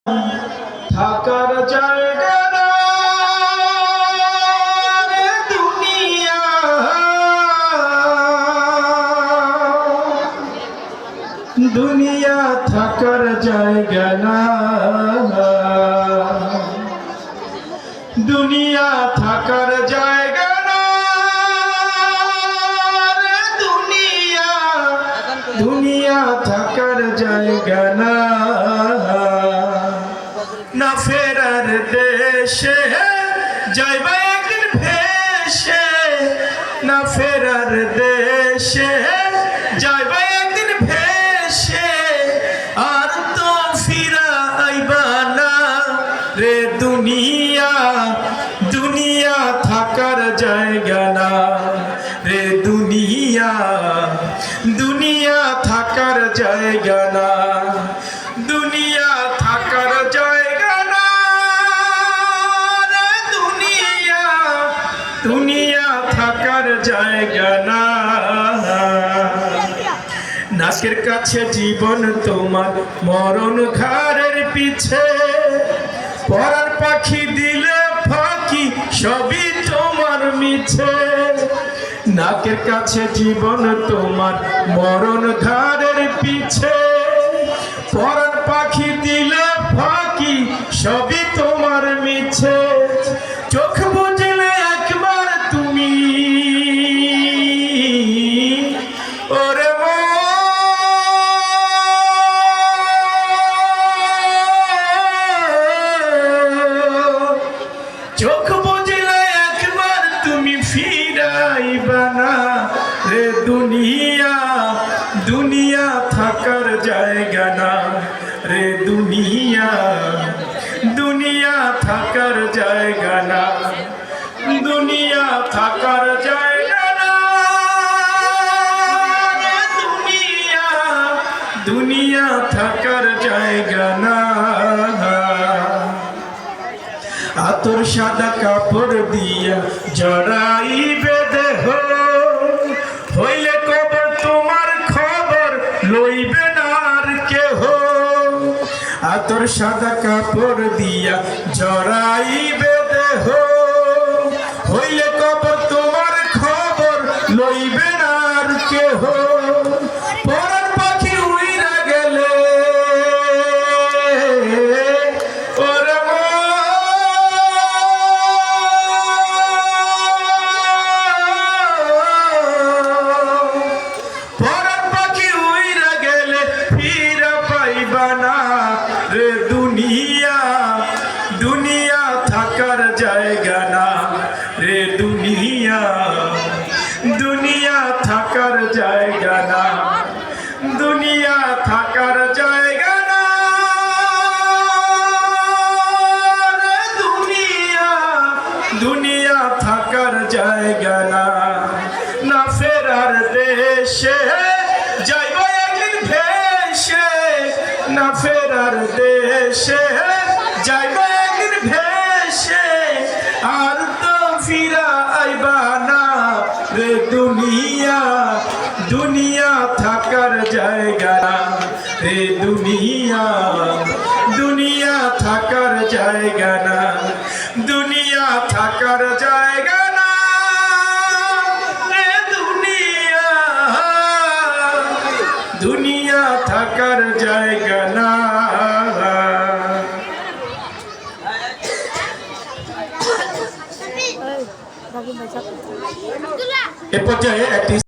থাকার জায়গা না রে দুনিয়া, দুনিয়া থাকার জায়গা না, দুনিয়া থাকার জায়গা না রে দুনিয়া, দুনিয়া থাকার জায়গা না। না ফেরার দেশে যাইবা একদিন ভেসে, না ফেরার দেশে যাইবা একদিন ভেসে, আর তো ফিরা আইবা না রে দুনিয়া, দুনিয়া থাকার জায়গা না রে দুনিয়া, দুনিয়া থাকার জায়গা না, দুনিয়া থাকার জায়গা না রে দুনিয়া, দুনিয়া থাকার জায়গা না। নাকের কাছে জীবন তোমার, মরণ ঘাড়ের পিছে, পরার পাখি দিলে ফাঁকি সবই তোমার মিছে। নাকের কাছে জীবন তোমার, মরণ ঘাড়ের পিছে, পরার পাখি দিলে ফাঁকি সবই তোমার মিছে। চোখ বুঝলে একবার তুমি ওরে চোখ বুঝলে একবার তুমি ফিরাইবা না রে দুনিয়া, দুনিয়া থাকার জায়গা না রে দুনিয়া, দুনিয়া থাকার জায়গা না, দুনিয়া থাকার জায়গা না রে দুনিয়া, দুনিয়া থাকার জায়গা না। আতর সাদা কাপড় দিয়া জড়াইবে দেহ, হইলে কবর তোমার খবর লইবে না আর কেহ। আতর সাদা কাপড় দিয়া জড়াইবে দেহ, হইলে কবর তোমার খবর লইবে না আর কেহ। পরার পাখি উইরা গেলে ওরে রে দুনিয়া, দুনিয়া থাকার জায়গা না রে দুনিয়া, দুনিয়া থাকার জায়গা না, দুনিয়া থাকার জায়গা না রে দুনিয়া, দুনিয়া থাকার জায়গা না। না ফেরার দেশে যাইবা একদিন ভেসে, না ফেরার দেশে যাইবা একদিন ভেসে, আর তো ফিরা আইবা না রে দুনিয়া, দুনিয়া থাকার জায়গা না রে দুনিয়া, দুনিয়া থাকার জায়গা না, দুনিয়া থাকার জায়গা না রে দুনিয়া, দুনিয়া থাকার জায়গা না। এ পর্যায়ে একটি